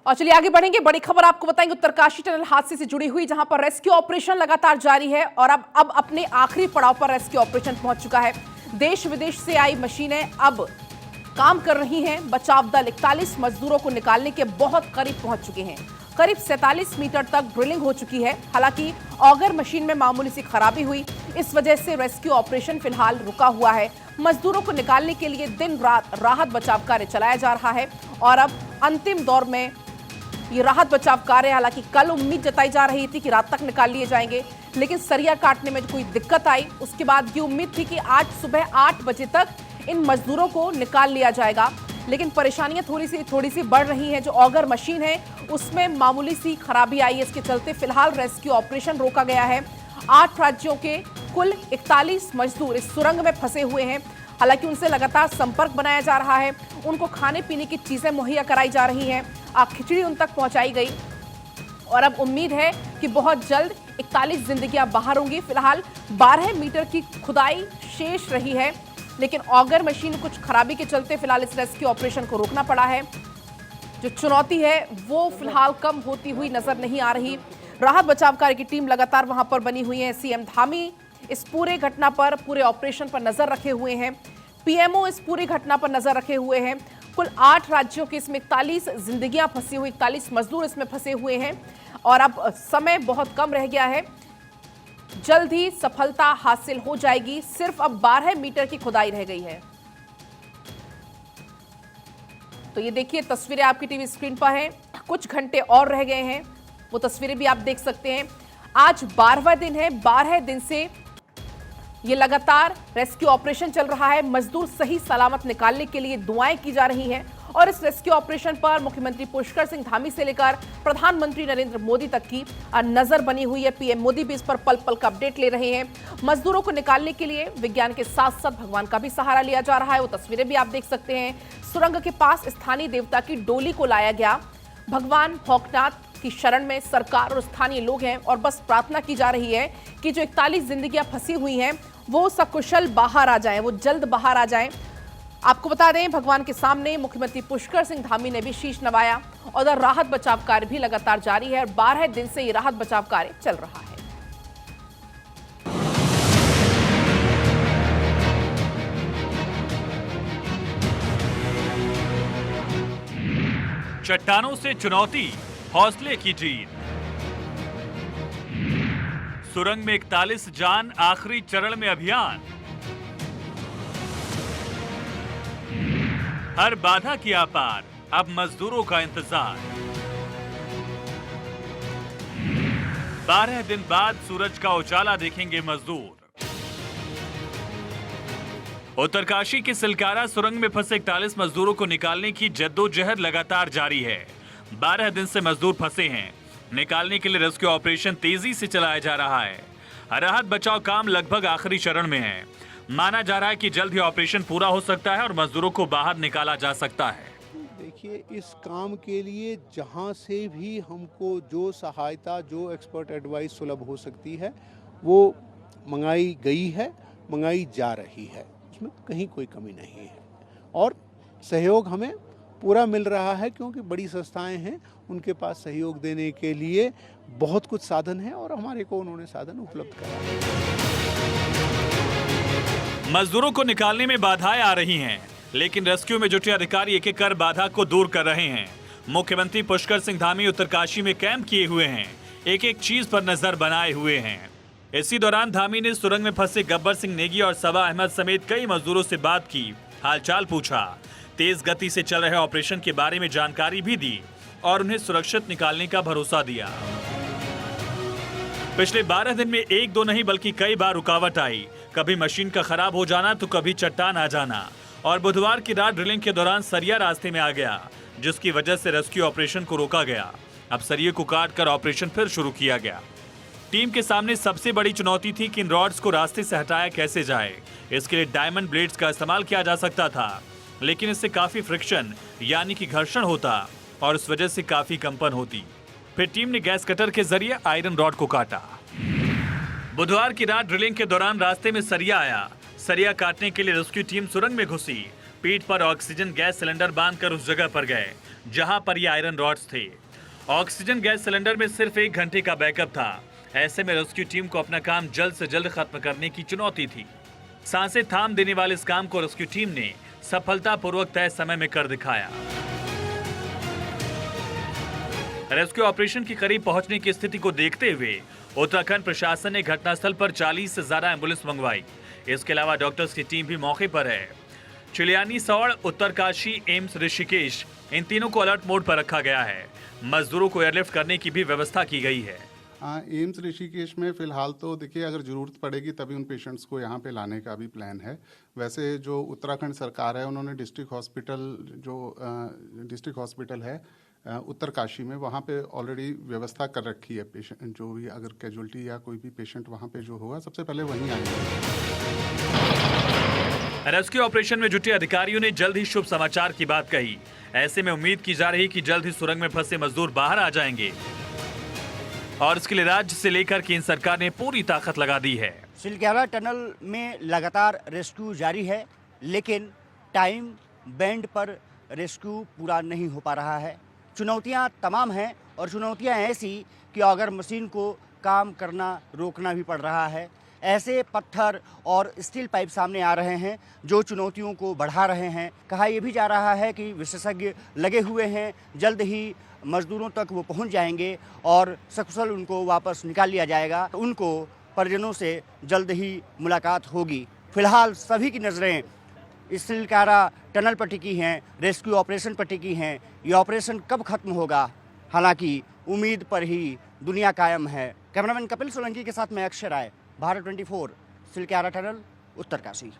और चलिए आगे बढ़ेंगे। बड़ी खबर आपको बताएंगे उत्तरकाशी टनल हादसे से जुड़ी हुई, जहां पर रेस्क्यू ऑपरेशन लगातार जारी है और अब अपने आखिरी पड़ाव पर रेस्क्यू ऑपरेशन पहुंच चुका है। देश विदेश से आई मशीनें अब काम कर रही हैं। बचाव दल 41 मजदूरों को निकालने के बहुत करीब पहुंच चुके हैं। करीब 47 मीटर तक ड्रिलिंग हो चुकी है। हालांकि ऑगर मशीन में मामूली सी खराबी हुई, इस वजह से रेस्क्यू ऑपरेशन फिलहाल रुका हुआ है। मजदूरों को निकालने के लिए दिन रात राहत बचाव कार्य चलाया जा रहा है और अब अंतिम दौर में ये राहत बचाव कार्य, हालांकि कल उम्मीद जताई जा रही थी कि रात तक निकाल लिए जाएंगे, लेकिन सरिया काटने में कोई दिक्कत आई। उसके बाद ये उम्मीद थी कि आज सुबह 8 बजे तक इन मजदूरों को निकाल लिया जाएगा, लेकिन परेशानियां थोड़ी सी बढ़ रही हैं। जो ऑगर मशीन है उसमें मामूली सी खराबी आई है, इसके चलते फिलहाल रेस्क्यू ऑपरेशन रोका गया है। 8 राज्यों के कुल 41 मजदूर इस सुरंग में फंसे हुए हैं। हालांकि उनसे लगातार संपर्क बनाया जा रहा है, उनको खाने पीने की चीजें मुहैया कराई जा रही हैं, खिचड़ी उन तक पहुंचाई गई और अब उम्मीद है कि बहुत जल्द 41 जिंदगियां बाहर होंगी। फिलहाल 12 मीटर की खुदाई शेष रही है, लेकिन ऑगर मशीन कुछ खराबी के चलते फिलहाल इस रेस्क्यू ऑपरेशन को रोकना पड़ा है। जो चुनौती है वो फिलहाल कम होती हुई नजर नहीं आ रही। राहत बचाव कार्य की टीम लगातार वहां पर बनी हुई है। सीएम धामी इस पूरे घटना पर, पूरे ऑपरेशन पर नजर रखे हुए हैं। पीएमओ इस पूरी घटना पर नजर रखे हुए हैं। कुल 8 राज्यों के इसमें 41 जिंदगियां फंसी हुई, 41 मजदूर इसमें फंसे हुए हैं और अब समय बहुत कम रह गया है। जल्द ही सफलता हासिल हो जाएगी। सिर्फ अब 12 मीटर की खुदाई रह गई है। तो ये देखिए, तस्वीरें आपकी टीवी स्क्रीन पर हैं। कुछ घंटे और रह गए हैं, वो तस्वीरें भी आप देख सकते हैं। आज 12वां दिन है। 12 दिन से ये लगातार रेस्क्यू ऑपरेशन चल रहा है। मजदूर सही सलामत निकालने के लिए दुआएं की जा रही हैं और इस रेस्क्यू ऑपरेशन पर मुख्यमंत्री पुष्कर सिंह धामी से लेकर प्रधानमंत्री नरेंद्र मोदी तक की नजर बनी हुई है। पीएम मोदी भी इस पर पल पल का अपडेट ले रहे हैं। मजदूरों को निकालने के लिए विज्ञान के साथ साथ भगवान का भी सहारा लिया जा रहा है। वो तस्वीरें भी आप देख सकते हैं। सुरंग के पास स्थानीय देवता की डोली को लाया गया। भगवान भोकनाथ की शरण में सरकार और स्थानीय लोग हैं और बस प्रार्थना की जा रही है कि जो 41 जिंदगियां फंसी हुई हैं वो सकुशल बाहर आ जाएं, वो जल्द बाहर आ जाएं। आपको बता दें, भगवान के सामने मुख्यमंत्री पुष्कर सिंह धामी ने भी शीश नवाया और राहत बचाव कार्य भी लगातार जारी है और 12 दिन से ये राहत बचाव कार्य चल रहा है। चट्टानों से चुनौती, हौसले की जीत। सुरंग में 41 जान, आखिरी चरण में अभियान। हर बाधा किया पार, अब मजदूरों का इंतजार। 12 दिन बाद सूरज का उजाला देखेंगे मजदूर। उत्तरकाशी के सिलकारा सुरंग में फंसे 41 मजदूरों को निकालने की जद्दोजहद लगातार जारी है। 12 दिन से मजदूर फंसे हैं। निकालने के लिए रेस्क्यू ऑपरेशन तेजी से चलाया जा रहा है। राहत बचाव काम लगभग आखिरी चरण में है। माना जा रहा है कि जल्द ही ऑपरेशन पूरा हो सकता है और मजदूरों को बाहर निकाला जा सकता है। देखिए, इस काम के लिए जहां से भी हमको जो सहायता, जो एक्सपर्ट एडवाइस सुलभ हो सकती है वो मंगाई गई है, मंगाई जा रही है। उसमें कहीं कोई कमी नहीं है और सहयोग हमें पूरा मिल रहा है, क्योंकि बड़ी संस्थाएं हैं, उनके पास सहयोग देने के लिए बहुत कुछ साधन है और हमारे को उन्होंने साधन उपलब्ध कराया। मजदूरों को निकालने में बाधाएं आ रही हैं, लेकिन रेस्क्यू में जुटे अधिकारी एक एक कर बाधा को दूर कर रहे हैं। मुख्यमंत्री पुष्कर सिंह धामी उत्तरकाशी में कैंप किए हुए हैं, एक एक चीज पर नजर बनाए हुए हैं। इसी दौरान धामी ने सुरंग में फंसे गब्बर सिंह नेगी और सबा अहमद समेत कई मजदूरों से बात की, हालचाल पूछा, तेज गति से चल रहे ऑपरेशन के बारे में जानकारी भी दी और उन्हें सुरक्षित निकालने का भरोसा दिया। पिछले 12 दिन में एक दो नहीं बल्कि कई बार रुकावट आई, कभी मशीन का खराब हो जाना तो कभी चट्टान आ जाना और बुधवार की रात ड्रिलिंग के दौरान सरिया रास्ते में आ गया, जिसकी वजह से रेस्क्यू ऑपरेशन को रोका गया। अब सरिये को काटकर ऑपरेशन फिर शुरू किया गया। टीम के सामने सबसे बड़ी चुनौती थी कि इन रॉड्स को रास्ते से हटाया कैसे जाए। इसके लिए डायमंड ब्लेड्स का इस्तेमाल किया जा सकता था, लेकिन इससे काफी फ्रिक्शन यानी कि घर्षण होता और इस वजह से काफी कंपन होती। फिर टीम ने गैस कटर के जरिए आयरन रॉड को काटा। बुधवार की रात ड्रिलिंग के दौरान रास्ते में सरिया आया। सरिया काटने के लिए रेस्क्यू टीम सुरंग में घुसी। पीठ पर ऑक्सीजन गैस सिलेंडर बांधकर उस जगह पर गए। जहां पर ये आयरन रॉड्स थे। ऑक्सीजन गैस सिलेंडर में सिर्फ 1 घंटे का बैकअप था। ऐसे में रेस्क्यू टीम को अपना काम जल्द से जल्द खत्म करने की चुनौती थी। सांसें थाम देने वाले इस काम को रेस्क्यू टीम ने सफलतापूर्वक तय समय में कर दिखाया। रेस्क्यू ऑपरेशन के करीब पहुंचने की स्थिति को देखते हुए उत्तराखंड प्रशासन ने घटनास्थल पर 40 से ज्यादा एम्बुलेंस मंगवाई। इसके अलावा डॉक्टर्स की टीम भी मौके पर है। चिलियानी, सौड़, उत्तरकाशी, एम्स ऋषिकेश, इन तीनों को अलर्ट मोड पर रखा गया है। मजदूरों को एयरलिफ्ट करने की भी व्यवस्था की गई है। एम्स ऋषिकेश में फ़िलहाल तो देखिए, अगर ज़रूरत पड़ेगी तभी उन पेशेंट्स को यहाँ पे लाने का भी प्लान है। वैसे जो उत्तराखंड सरकार है, उन्होंने डिस्ट्रिक्ट हॉस्पिटल है उत्तरकाशी में, वहाँ पे ऑलरेडी व्यवस्था कर रखी है। पेशेंट जो भी अगर कैजुअल्टी या कोई भी पेशेंट वहाँ पे जो होगा, सबसे पहले वहीं आएंगे। रेस्क्यू ऑपरेशन में जुटे अधिकारियों ने जल्द ही शुभ समाचार की बात कही। ऐसे में उम्मीद की जा रही कि जल्द ही सुरंग में फंसे मजदूर बाहर आ जाएंगे और इसके लिए राज्य से लेकर केंद्र सरकार ने पूरी ताकत लगा दी है। सिलक्यारा टनल में लगातार रेस्क्यू जारी है, लेकिन टाइम बैंड पर रेस्क्यू पूरा नहीं हो पा रहा है। चुनौतियां तमाम हैं और चुनौतियां ऐसी कि अगर मशीन को काम करना रोकना भी पड़ रहा है। ऐसे पत्थर और स्टील पाइप सामने आ रहे हैं जो चुनौतियों को बढ़ा रहे हैं। कहा यह भी जा रहा है कि विशेषज्ञ लगे हुए हैं, जल्द ही मजदूरों तक वो पहुंच जाएंगे और सकुशल उनको वापस निकाल लिया जाएगा। उनको परिजनों से जल्द ही मुलाकात होगी। फिलहाल सभी की नज़रें इस सिलक्यारा टनल पर टिकी हैं, रेस्क्यू ऑपरेशन पर टिकी हैं। ये ऑपरेशन कब खत्म होगा, हालांकि उम्मीद पर ही दुनिया कायम है। कैमरामैन कपिल सोलंकी के साथ मैं अक्षय राय, भारत 24, सिलक्यारा टनल, उत्तरकाशी।